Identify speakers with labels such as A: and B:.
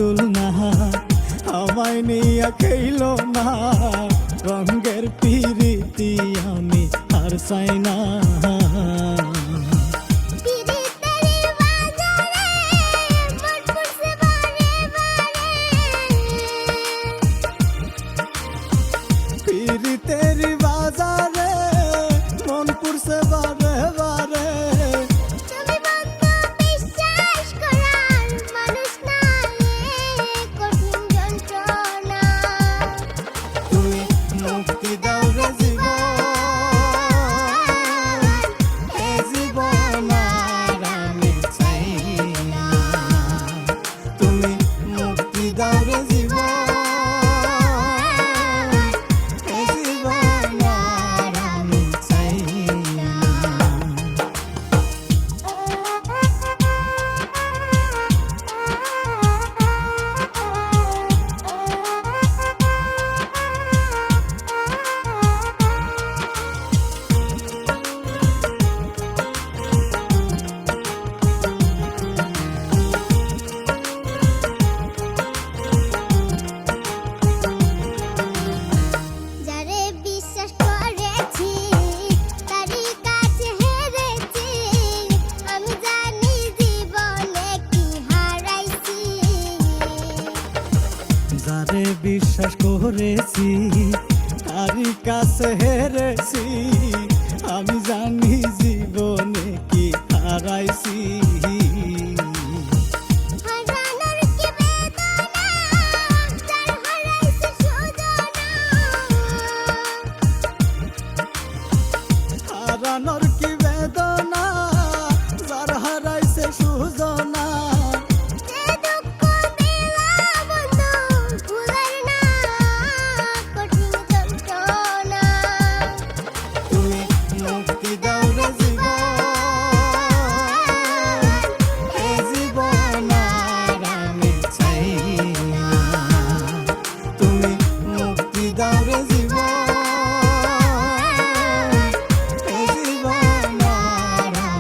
A: পুতুল না, আমায় নিয়া খেইল না, রঙের পিরিতি আমি আর চাই না। পিরিতেরি বাজারে মন পুরছে বারে বারে, মুক্তি দাও রে জীবন, এ জীবন আর আমি চাই না। তুমি মুক্তি দাও রে জীবন, এ জীবন আর আমি চাই না। যারে বিশ্বাস করেছি তারই কাছে হেরেছি, আমি জানি জীবনে কি হারাইছি। হারানোর কি বেদনা, যার হারাইছে সুজনা, মুক্তি দাও রে জীবন, এ জীবন আর আমি চাই না। তুমি মুক্তি দাও রে জীবন।